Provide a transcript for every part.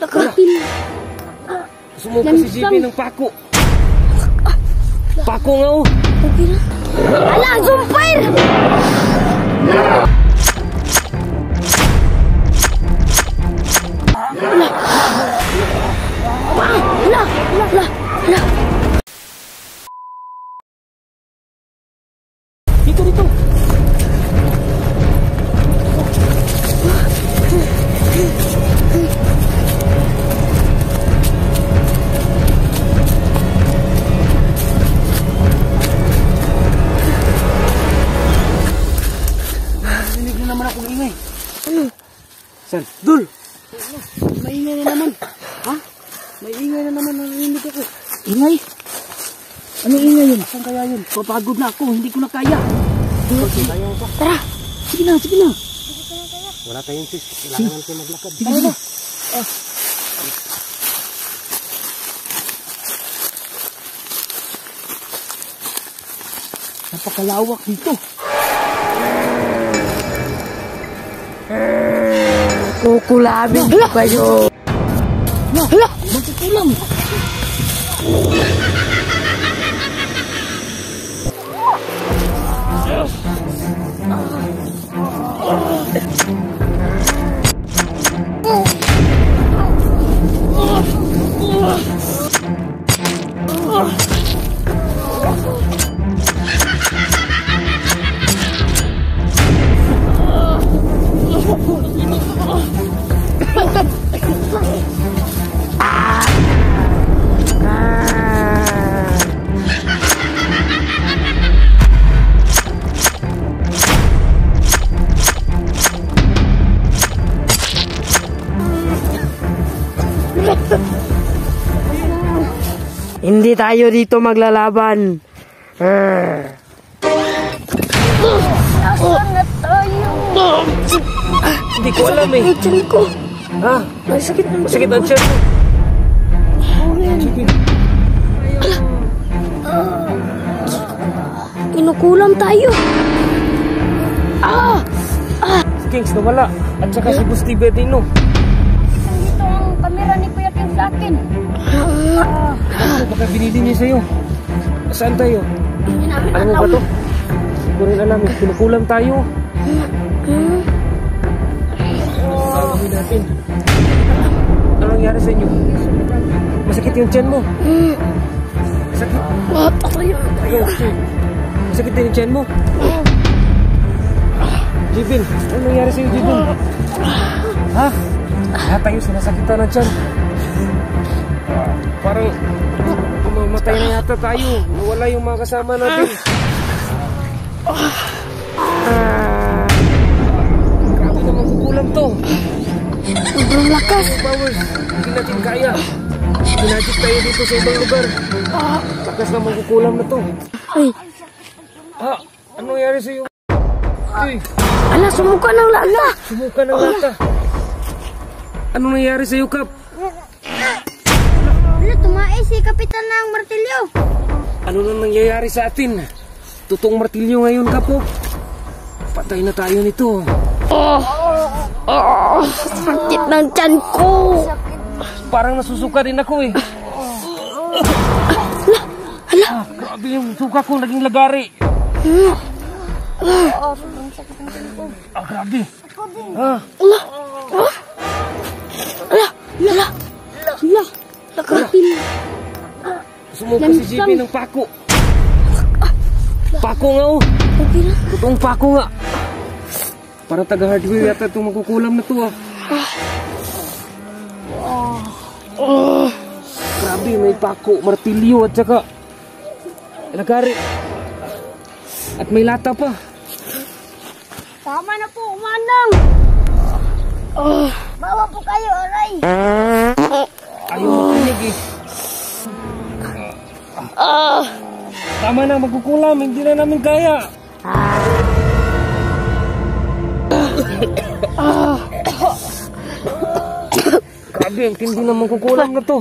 Kapil. Sumuka si JP ng pako. Pako nga oh. Okay na. Ala, sumpir! Dito. Narinig na naman akong ingay. San? Dul! May ingay na naman. Ha? May ingay na naman. Narinig ako. Ingay? Anong ingay yun? Saan kaya yun? Papagod na ako. Hindi ko na kaya. Kaya pa. Tara! Sige na. Wala tayong sis. Kailangan natin maglakad. Sige na. Napakalawak dito. Kukulabin ko kayo. Hala! Magkukulam. Hindi tayo dito maglalaban. Nasaan na tayo? Hindi ko alam eh. Ang tiyan ko. Ha? Masakit ang Masakit ang tiyan mo. Kinukulam tayo. Si Kings nawala. At saka si Gusti Bedino. Dito ang kamera ni Kuya King sa akin. Ano baka binili niya sa'yo? Saan tayo? Alam mo ba to? Hindi ko rin alam eh. Kinukulam tayo. Gagawin natin. Ano nangyari sa inyo? Masakit yung tiyan mo. Masakit. Ako yun. Masakit din yung tiyan mo. Jibin, ano nangyari sa'yo, Jibin? Ha? Lahat tayo sinasakitan ng tiyan. Parang mamatay na yata tayo. Nawala yung mga kasama natin. Grabe naman kukulam to. Sobrang lakas. Powers, hindi natin kaya. Ginagit tayo dito sa ibang lugar. Lakas naman kukulam na to. Ay, Ano nangyari sa'yo? Uy, ala, sumuka ng lata. sumuka ng lata. Ano nangyari sa'yo, Kap? Ano, tumae si Kapitan ng Martilyo. Ano nang nangyayari sa atin? Totoong martilyo ngayon, Kapo. Patay na tayo nito. Sakit ng tiyan ko. Parang nasusuka din ako eh. Grabe yung suka ko, naging lagari. Sobrang sakit ang tiyan ko. Grabe. Kapil. Sumuka si JP ng pako. Pako nga oh. Okay na. Totoong pako nga. Parang taga-hardware yata itong magkukulam na to ah. Grabe, may pako, martilyo at saka lagari. At may lata pa. Tama na po, Manang. Bawa po kayo, aray. Ayaw makinig eh. Tama na, magkukulam. Hindi na namin kaya. Grabe, ang tindi na magkukulam na to.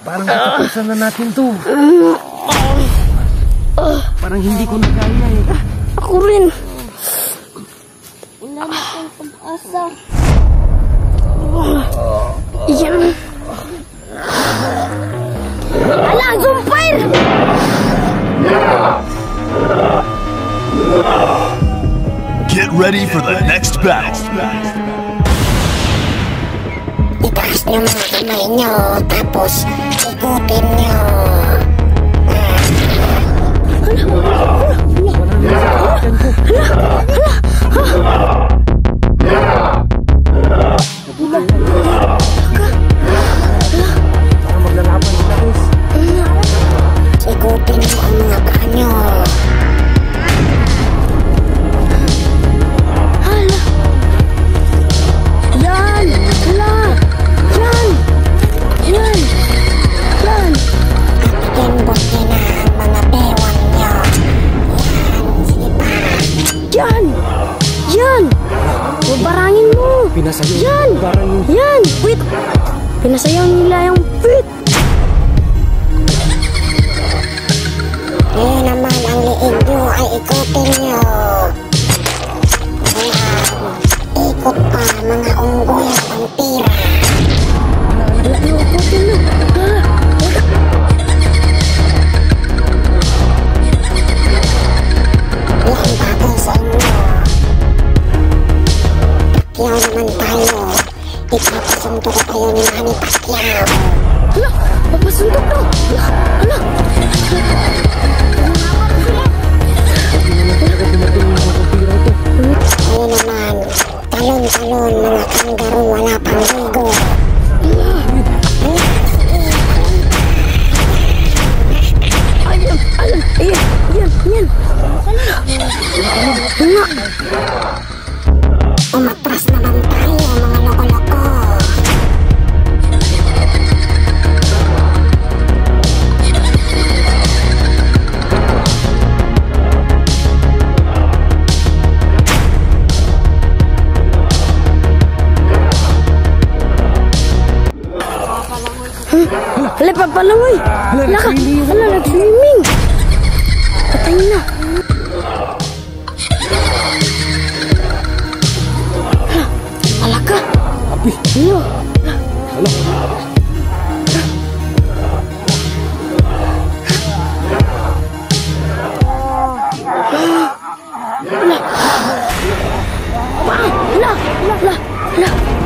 Parang katapusan na natin to. Parang hindi ko na kaya eh. Ako rin. Wala na pong pag-asa. Yan. Ala, sumpir! Get ready for the next battle. Itaas niyo mga kamay niyo, tapos ikutin niyo. Ikutin niyo ang mga paa niyo. Yan! Ala! Yan! Yan! Yan! Timbot niyo na ang mga bewang niyo. Sige pa. Yan! Yan! Babarangin mo! Pinasayaw. Yan! Parang yung... Yan! Wait! Pinasayaw nila yung pit! Ngayon naman ang liig niyo ay ikutin niyo. Ikot pa mga unggoy at vampira. Ala, ikutin na! Ala! Yan bagay sa inyo. Pacquiao naman tayo. Ipapasundo ko kayo ni Manny Pacquiao. Ala! Papasundok na! Ala! Ngayon naman, talon-talon mga kangaroo wala pang ligo. Ayan! Ayan! Ayan! Ayan! Ayan! Nga! Umatras naman tayo mga loko-loko. Ala, papalangoy! Ala ka! Ala, nag-swimming! Patay na! Ala ka! Api. Ano? Ala! Ala! Ala! Ala!